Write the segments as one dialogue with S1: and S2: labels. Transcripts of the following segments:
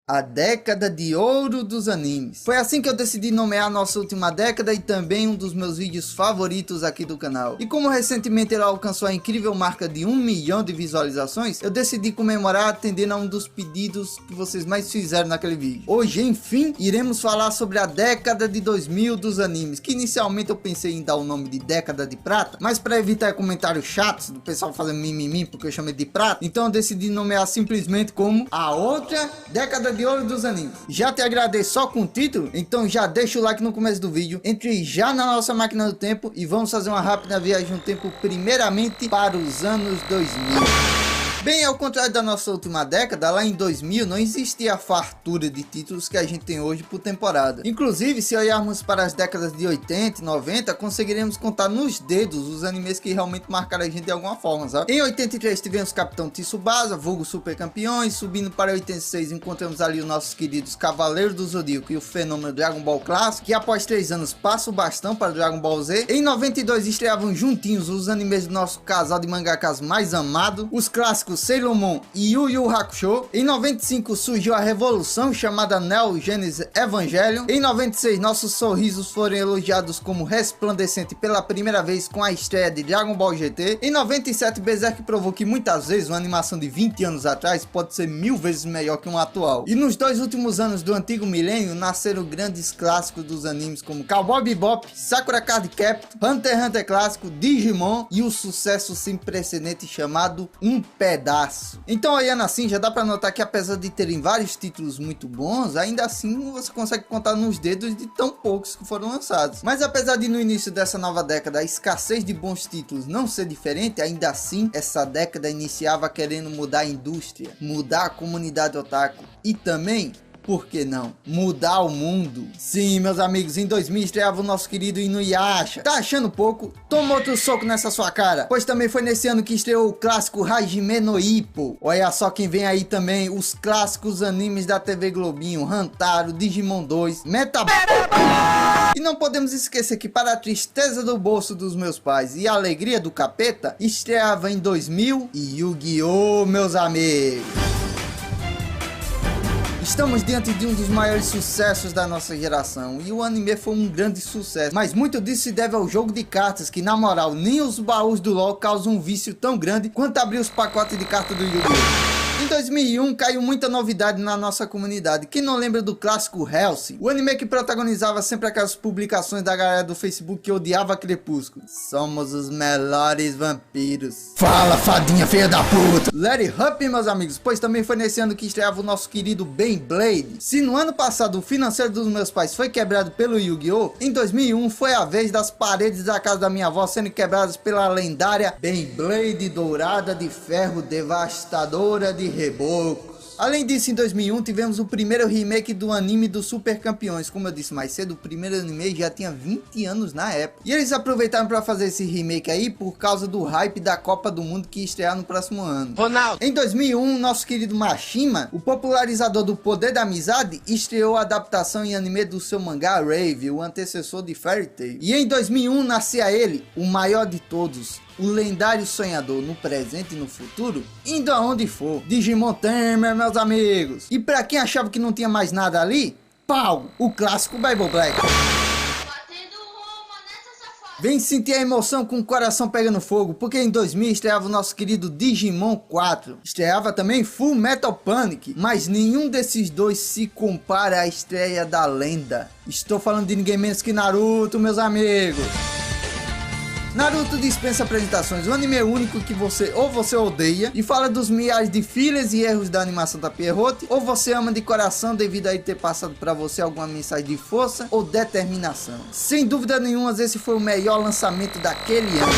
S1: A década de ouro dos animes. Foi assim que eu decidi nomear a nossa última década e também um dos meus vídeos favoritos aqui do canal. E como recentemente ele alcançou a incrível marca de 1 milhão de visualizações, eu decidi comemorar atendendo a um dos pedidos que vocês mais fizeram naquele vídeo. Hoje, enfim, iremos falar sobre a década de 2000 dos animes, que inicialmente eu pensei em dar o nome de década de prata, mas para evitar comentários chatos do pessoal fazendo mimimi porque eu chamei de prata, então eu decidi nomear simplesmente como a outra década de ouro dos animes. Já te agradeço só com o título, então já deixa o like no começo do vídeo, entre já na nossa máquina do tempo e vamos fazer uma rápida viagem no tempo, primeiramente para os anos 2000. Bem, ao contrário da nossa última década, lá em 2000 não existia a fartura de títulos que a gente tem hoje por temporada. Inclusive, se olharmos para as décadas de 80 e 90, conseguiremos contar nos dedos os animes que realmente marcaram a gente de alguma forma, sabe? Em 83 tivemos Capitão Tsubasa, vulgo Super Campeões. Subindo para 86 encontramos ali os nossos queridos Cavaleiros do Zodíaco e o fenômeno Dragon Ball Clássico, que após 3 anos passa o bastão para Dragon Ball Z. Em 92 estreavam juntinhos os animes do nosso casal de mangakas mais amado, os clássicos Sailor Moon e Yu Yu Hakusho. Em 95 surgiu a revolução chamada Neo Genesis Evangelion. Em 96 nossos sorrisos foram elogiados como resplandecente pela primeira vez com a estreia de Dragon Ball GT. Em 97 Berserk provou que muitas vezes uma animação de 20 anos atrás pode ser 1000 vezes melhor que uma atual. E nos 2 últimos anos do antigo milênio nasceram grandes clássicos dos animes como Cowboy Bebop, Sakura Card Captor, Hunter x Hunter clássico, Digimon e o sucesso sem precedente chamado Um Pedaço. Então, olhando assim, já dá para notar que apesar de terem vários títulos muito bons, ainda assim você consegue contar nos dedos de tão poucos que foram lançados. Mas apesar de no início dessa nova década a escassez de bons títulos não ser diferente, ainda assim essa década iniciava querendo mudar a indústria, mudar a comunidade otaku e também, por que não, mudar o mundo? Sim, meus amigos, em 2000 estreava o nosso querido Inuyasha. Tá achando pouco? Toma outro soco nessa sua cara. Pois também foi nesse ano que estreou o clássico Hajime no Ippo. Olha só quem vem aí também, os clássicos animes da TV Globinho, Hantaro, Digimon 2, E não podemos esquecer que, para a tristeza do bolso dos meus pais e a alegria do capeta, estreava em 2000 e Yu-Gi-Oh, meus amigos. Estamos diante de um dos maiores sucessos da nossa geração, e o anime foi um grande sucesso, mas muito disso se deve ao jogo de cartas, que na moral, nem os baús do LoL causam um vício tão grande quanto abrir os pacotes de cartas do Yu-Gi-Oh! Em 2001 caiu muita novidade na nossa comunidade. Quem não lembra do clássico Hellsing? O anime que protagonizava sempre aquelas publicações da galera do Facebook que odiava Crepúsculo. Somos os melhores vampiros. Fala, fadinha feia da puta! Let it up, meus amigos, pois também foi nesse ano que estreava o nosso querido Beyblade. Se no ano passado o financeiro dos meus pais foi quebrado pelo Yu-Gi-Oh!, em 2001 foi a vez das paredes da casa da minha avó sendo quebradas pela lendária Beyblade dourada de ferro devastadora de rebocos. Além disso, em 2001 tivemos o primeiro remake do anime dos Super Campeões. Como eu disse mais cedo, o primeiro anime já tinha 20 anos na época. E eles aproveitaram para fazer esse remake aí por causa do hype da Copa do Mundo que ia estrear no próximo ano. Ronaldo. Em 2001, nosso querido Mashima, o popularizador do poder da amizade, estreou a adaptação em anime do seu mangá Rave, o antecessor de Fairy Tail. E em 2001 nascia ele, o maior de todos, o lendário sonhador no presente e no futuro, indo aonde for. Digimon Tamer, meus amigos. E pra quem achava que não tinha mais nada ali, pau, o clássico Bible Black. Vem sentir a emoção com o coração pegando fogo, porque em 2000 estreava o nosso querido Digimon 4. Estreava também Full Metal Panic, mas nenhum desses dois se compara à estreia da lenda. Estou falando de ninguém menos que Naruto, meus amigos. Naruto dispensa apresentações, um anime único que você odeia e fala dos milhares de fillers e erros da animação da Pierrot, ou você ama de coração devido a ele ter passado para você alguma mensagem de força ou determinação. Sem dúvida nenhuma, esse foi o melhor lançamento daquele ano.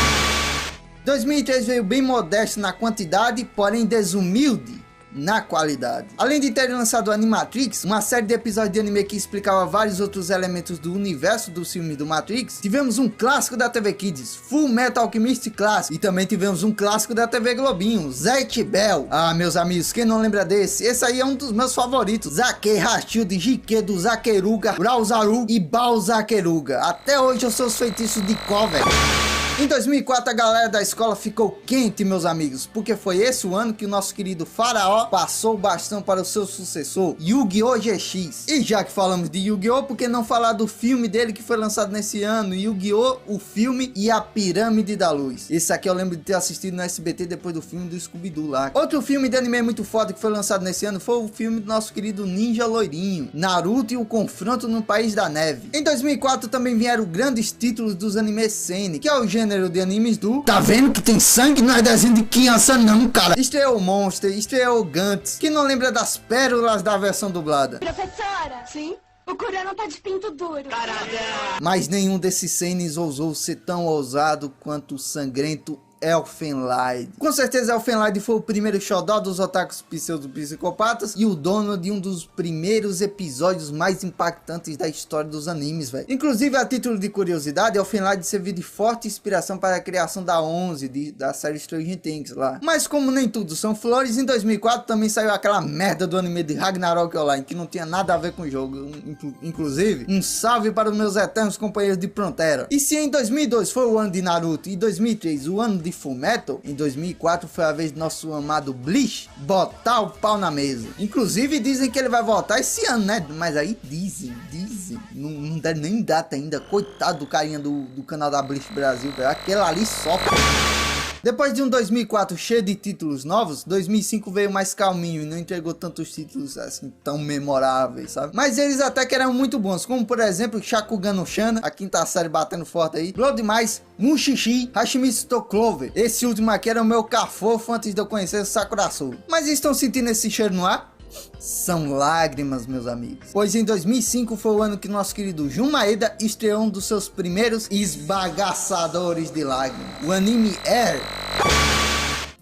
S1: 2003 veio bem modesto na quantidade, porém desumilde na qualidade. Além de ter lançado Animatrix, uma série de episódios de anime que explicava vários outros elementos do universo dos filmes do Matrix, tivemos um clássico da TV Kids, Full Metal Alchemist Classic, e também tivemos um clássico da TV Globinho, Zatch Bell. Ah, meus amigos, quem não lembra desse? Esse aí é um dos meus favoritos. Zake, Hashield, Jikedo, Zakeruga, Brauzaru e Balzakeruga. Até hoje eu sou os feitiços de cover. Em 2004 a galera da escola ficou quente, meus amigos, porque foi esse o ano que o nosso querido Faraó passou o bastão para o seu sucessor, Yu-Gi-Oh! GX. E já que falamos de Yu-Gi-Oh! Por que não falar do filme dele que foi lançado nesse ano, Yu-Gi-Oh! O filme e a Pirâmide da Luz. Esse aqui eu lembro de ter assistido no SBT depois do filme do Scooby-Doo lá. Outro filme de anime muito foda que foi lançado nesse ano foi o filme do nosso querido Ninja Loirinho, Naruto e o Confronto no País da Neve. Em 2004 também vieram grandes títulos dos animes seinen, que é o gênero de animes do tá vendo que tem sangue? Não é desenho de criança não, cara. Estreou Monster, estreou Gantz, que não lembra das pérolas da versão dublada.
S2: Professora! Sim? O Kurano tá de pinto duro.
S1: Mas nenhum desses seinen ousou ser tão ousado quanto o sangrento Elfenlied. Com certeza Elfenlied foi o primeiro xodó dos otakus pseudo-psicopatas e o dono de um dos primeiros episódios mais impactantes da história dos animes, velho. Inclusive, a título de curiosidade, Elfenlied serviu de forte inspiração para a criação da 11 da série Stranger Things lá. Mas como nem tudo são flores, em 2004 também saiu aquela merda do anime de Ragnarok Online, que não tinha nada a ver com o jogo. Inclusive, um salve para os meus eternos companheiros de Frontera. E se em 2002 foi o ano de Naruto e 2003 o ano de Fullmetal, em 2004 foi a vez do nosso amado Bleach botar o pau na mesa. Inclusive dizem que ele vai voltar esse ano, né? Mas aí dizem, não deve nem data ainda. Coitado do carinha do canal da Bleach Brasil, velho. Aquele ali sofre. Depois de um 2004 cheio de títulos novos, 2005 veio mais calminho e não entregou tantos títulos assim tão memoráveis, sabe? Mas eles até que eram muito bons, como por exemplo Shakugan no Shana, a quinta série batendo forte aí, Blood Mais, Mushishi, Hashimitsu to Clover. Esse último aqui era o meu cafofo antes de eu conhecer o Sakura Soul. Mas estão sentindo esse cheiro no ar? São lágrimas, meus amigos. Pois em 2005 foi o ano que nosso querido Jun Maeda estreou um dos seus primeiros esbagaçadores de lágrimas, o anime Air.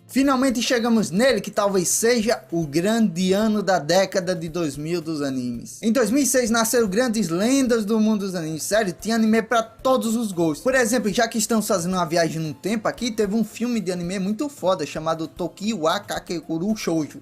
S1: Finalmente chegamos nele, que talvez seja o grande ano da década de 2000 dos animes. Em 2006 nasceram grandes lendas do mundo dos animes. Sério, tinha anime pra todos os gostos. Por exemplo, já que estamos fazendo uma viagem no tempo aqui, teve um filme de anime muito foda chamado Tokyo wa Kakekuru Shoujo.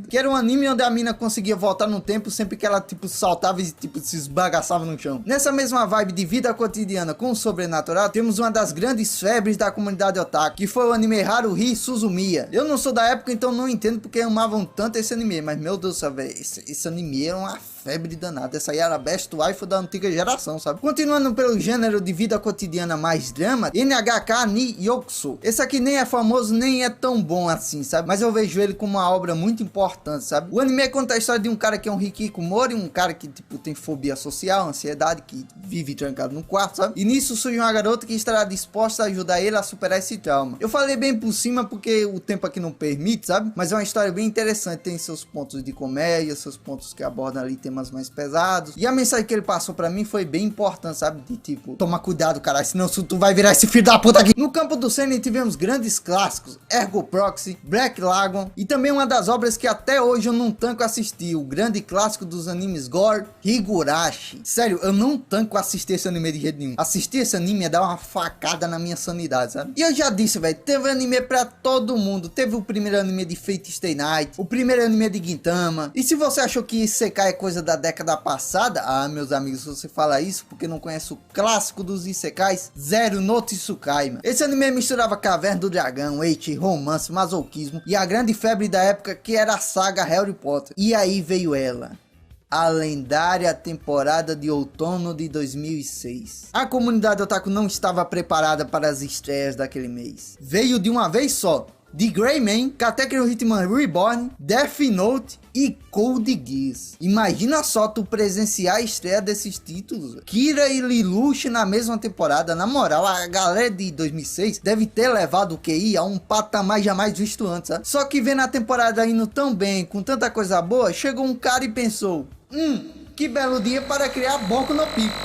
S1: Que era um anime onde a mina conseguia voltar no tempo sempre que ela tipo saltava e tipo se esbagaçava no chão. Nessa mesma vibe de vida cotidiana com o sobrenatural, temos uma das grandes febres da comunidade otaku, que foi o anime Haruhi Suzumiya. Eu não sou da época, então não entendo porque amavam tanto esse anime, mas meu Deus do céu, velho, esse anime era uma febre danada. Essa aí era a best wife da antiga geração, sabe? Continuando pelo gênero de vida cotidiana mais drama, NHK ni Yokuso. Esse aqui nem é famoso, nem é tão bom assim, sabe? Mas eu vejo ele como uma obra muito importante, sabe? O anime conta a história de um cara que é um hikikomori, um cara que, tipo, tem fobia social, ansiedade, que vive trancado no quarto, sabe? E nisso surge uma garota que estará disposta a ajudar ele a superar esse trauma. Eu falei bem por cima porque o tempo aqui não permite, sabe? Mas é uma história bem interessante, tem seus pontos de comédia, seus pontos que abordam ali temas mais pesados. E a mensagem que ele passou pra mim foi bem importante, sabe? De tipo, toma cuidado, caralho, senão tu vai virar esse filho da puta aqui. No campo do seinen tivemos grandes clássicos, Ergo Proxy, Black Lagoon e também uma das obras que até hoje eu não tanco assistir, o grande clássico dos animes Gore, Higurashi. Sério, eu não tanco assistir esse anime de jeito nenhum. Assistir esse anime é dar uma facada na minha sanidade, sabe? E eu já disse, velho, teve anime pra todo mundo. Teve o primeiro anime de Fate Stay Night, o primeiro anime de Gintama. E se você achou que Isekai é coisa da década passada, ah, meus amigos, se você fala isso porque não conhece o clássico dos Isekais, Zero no Tsukai, mano. Esse anime misturava Caverna do Dragão, eit, romance, masoquismo e a grande febre da época que era a saga Harry Potter. E aí veio ela, a lendária temporada de outono de 2006. A comunidade otaku não estava preparada para as estreias daquele mês. Veio de uma vez só The Gray Man, Katekyo Hitman Reborn, Death Note e Code Geass. Imagina só tu presenciar a estreia desses títulos. Kira e Lelouch na mesma temporada. Na moral, a galera de 2006 deve ter levado o QI a um patamar jamais visto antes, sabe? Só que vendo a temporada indo tão bem, com tanta coisa boa, chegou um cara e pensou: que belo dia para criar Boku no Pico.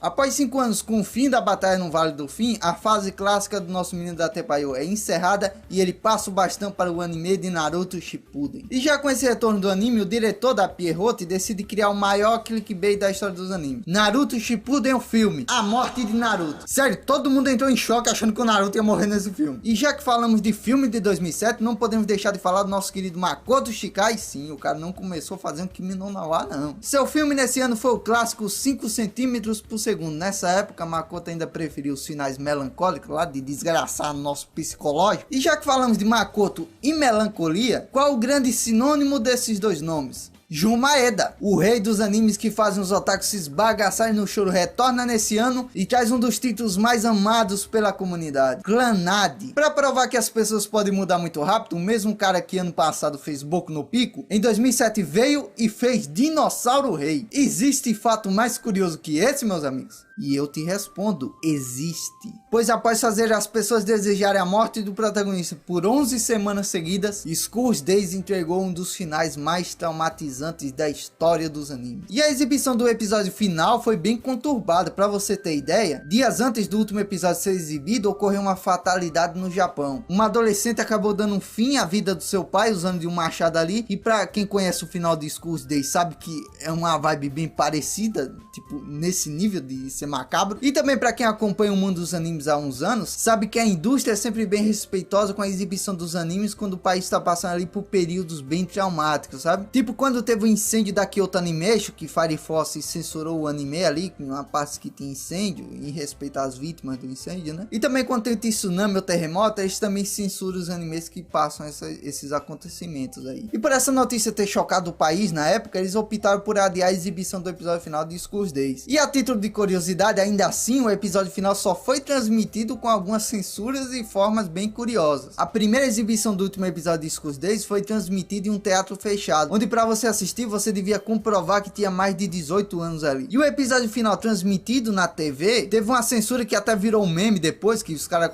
S1: Após 5 anos com o fim da batalha no Vale do Fim, a fase clássica do nosso menino da Tepayo é encerrada e ele passa o bastão para o anime de Naruto Shippuden. E já com esse retorno do anime, o diretor da Pierrot decide criar o maior clickbait da história dos animes. Naruto Shippuden é o filme, a morte de Naruto. Sério, todo mundo entrou em choque achando que o Naruto ia morrer nesse filme. E já que falamos de filme de 2007, não podemos deixar de falar do nosso querido Makoto Shikai. Sim, o cara não começou fazendo Kimi no Na wa, não. Seu filme nesse ano foi o clássico 5 cm por segundo Segundo, nessa época Makoto ainda preferiu os finais melancólicos lá de desgraçar nosso psicológico. E já que falamos de Makoto e melancolia, qual o grande sinônimo desses dois nomes? Jun Maeda, o rei dos animes que fazem os otakus se esbagaçarem no choro, retorna nesse ano e traz um dos títulos mais amados pela comunidade, Clannad. Para provar que as pessoas podem mudar muito rápido, o mesmo cara que ano passado fez Boku no Pico, em 2007 veio e fez Dinossauro Rei. Existe fato mais curioso que esse, meus amigos? E eu te respondo, existe. Pois após fazer as pessoas desejarem a morte do protagonista por 11 semanas seguidas, School's Days entregou um dos finais mais traumatizantes da história dos animes. E a exibição do episódio final foi bem conturbada. Para você ter ideia, dias antes do último episódio ser exibido, ocorreu uma fatalidade no Japão. Uma adolescente acabou dando um fim à vida do seu pai usando de um machado ali. E para quem conhece o final de School's Days sabe que é uma vibe bem parecida, tipo nesse nível de ser macabro. E também para quem acompanha o mundo dos animes há uns anos, sabe que a indústria é sempre bem respeitosa com a exibição dos animes quando o país está passando ali por períodos bem traumáticos, sabe? Tipo quando teve o incêndio da Kyoto Animation, que Fire Force censurou o anime ali, com uma parte que tinha incêndio, em respeito às vítimas do incêndio, né? E também quando tem tsunami ou terremoto, eles também censuram os animes que passam esses acontecimentos aí. E por essa notícia ter chocado o país na época, eles optaram por adiar a exibição do episódio final de School's Days. E a título de curiosidade, ainda assim, o episódio final só foi transmitido com algumas censuras e formas bem curiosas. A primeira exibição do último episódio de School's Days foi transmitida em um teatro fechado, onde para você assistir você devia comprovar que tinha mais de 18 anos ali. E o episódio final transmitido na TV teve uma censura que até virou um meme depois, que os caras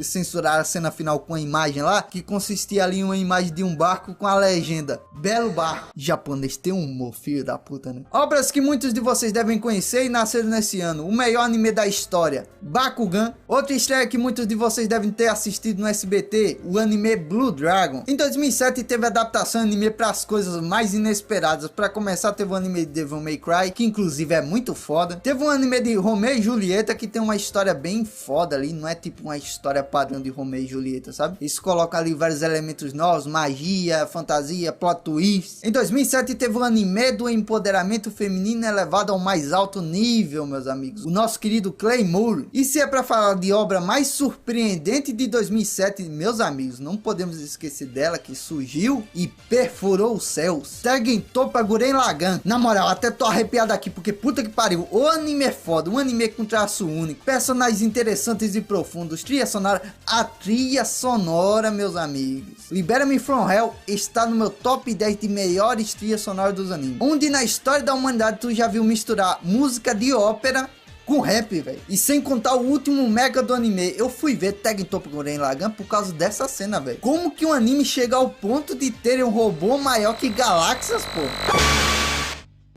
S1: censuraram a cena final com a imagem lá, que consistia ali em uma imagem de um barco com a legenda "Belo barco". Japonês tem um humor, filho da puta, né? Obras que muitos de vocês devem conhecer e nasceram nesse ano: o melhor anime da história, Bakugan. Outra estreia que muitos de vocês devem ter assistido no SBT, o anime Blue Dragon. Em 2007 teve adaptação anime para as coisas mais inesperadas. Para começar, teve o anime de Devil May Cry, que inclusive é muito foda. Teve um anime de Romeo e Julieta, que tem uma história bem foda ali, não é tipo uma história padrão de Romeo e Julieta, sabe? Isso coloca ali vários elementos novos, magia, fantasia, plot twist. Em 2007 teve o anime do empoderamento feminino elevado ao mais alto nível, meus amigos, o nosso querido Claymore. E se é para falar de obra mais surpreendente de 2007, meus amigos, não podemos esquecer dela, que surgiu e perfurou os céus, Tengen Toppa Gurren Lagann. Na moral, até tô arrepiado aqui, porque puta que pariu, o anime é foda, um anime com traço único, personagens interessantes e profundos, trilha sonora. A trilha sonora, meus amigos, Libera Me From Hell está no meu top 10 de melhores trilhas sonoras dos animes, onde na história da humanidade tu já viu misturar música de ópera com rap, velho. E sem contar o último mega do anime, eu fui ver Tengen Toppa Gurren Lagann por causa dessa cena, velho. Como que um anime chega ao ponto de ter um robô maior que galáxias, pô?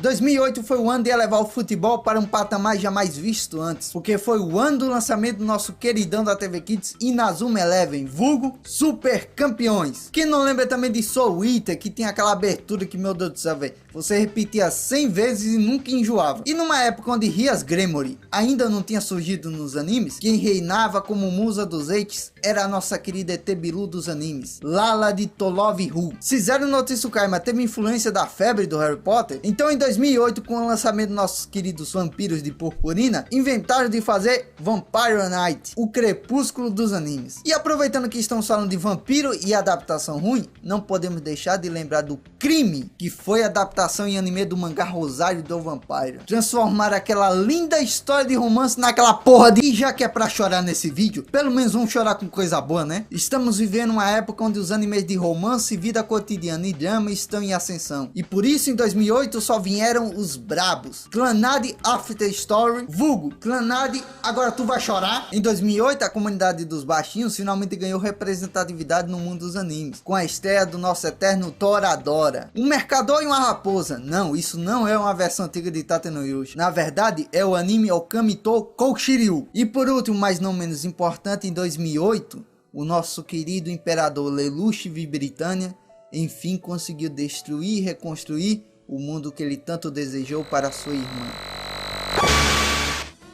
S1: 2008 foi o ano de elevar o futebol para um patamar jamais visto antes, porque foi o ano do lançamento do nosso queridão da TV Kids, Inazuma Eleven, vulgo Super Campeões. Quem não lembra também de Soul Eater, que tem aquela abertura que, meu Deus do céu, velho, você repetia 100 vezes e nunca enjoava. E numa época onde Rias Gremory ainda não tinha surgido nos animes, quem reinava como musa dos eights era a nossa querida ET Bilu dos animes, Lala de Tolov-Hu. Se Zero no Tsukaima teve influência da febre do Harry Potter, então em 2008, com o lançamento dos nossos queridos Vampiros de Purpurina, inventaram de fazer Vampire Night, o crepúsculo dos animes. E aproveitando que estamos falando de vampiro e adaptação ruim, não podemos deixar de lembrar do crime que foi a adaptação em anime do mangá Rosário do Vampire. Transformar aquela linda história de romance naquela porra de... E já que é pra chorar nesse vídeo, pelo menos vamos chorar com coisa boa, né? Estamos vivendo uma época onde os animes de romance, vida cotidiana e drama estão em ascensão. E por isso em 2008 só vieram os brabos. Clannad After Story, vulgo Clannad Agora Tu Vai Chorar. Em 2008 a comunidade dos baixinhos finalmente ganhou representatividade no mundo dos animes, com a estreia do nosso eterno Toradora. Um mercador e uma raposa. Não, isso não é uma versão antiga de Tate no Yushi. Na verdade é o anime Okamito Koushiryu. E por último, mas não menos importante, em 2008 o nosso querido imperador Lelouch Britânia enfim conseguiu destruir e reconstruir o mundo que ele tanto desejou para sua irmã.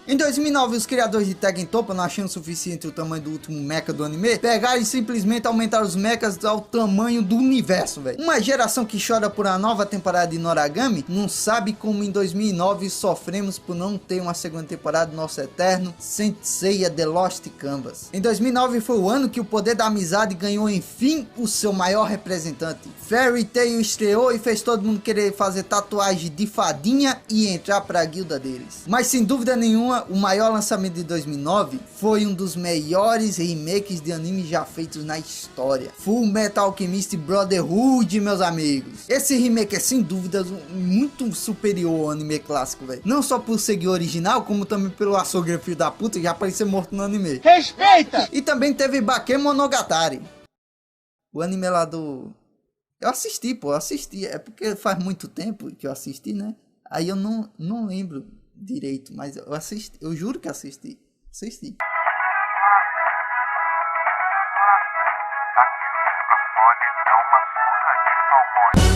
S1: Em 2009, os criadores de Tekken Toppa, não achando suficiente o tamanho do último mecha do anime, pegaram e simplesmente aumentaram os mechas ao tamanho do universo, velho. Uma geração que chora por uma nova temporada de Noragami, não sabe como em 2009 sofremos por não ter uma segunda temporada do nosso eterno Saint Seiya The Lost Canvas. Em 2009 foi o ano que o poder da amizade ganhou enfim o seu maior representante. Fairy Tail estreou e fez todo mundo querer fazer tatuagem de fadinha e entrar pra guilda deles. Mas sem dúvida nenhuma, o maior lançamento de 2009 foi um dos melhores remakes de anime já feitos na história. Full Metal Alchemist Brotherhood, meus amigos. Esse remake é sem dúvidas muito superior ao anime clássico, velho. Não só por seguir o original, como também pelo açougue filho da puta que já apareceu morto no anime.
S3: Respeita!
S1: E também teve Bakemonogatari. O anime lá do... Eu assisti, pô, eu assisti. É porque faz muito tempo que eu assisti, né? Aí eu não lembro direito, mas eu assisti. Eu juro que assisti. Assisti.
S4: Aqui no microfone dá uma surra de palmões.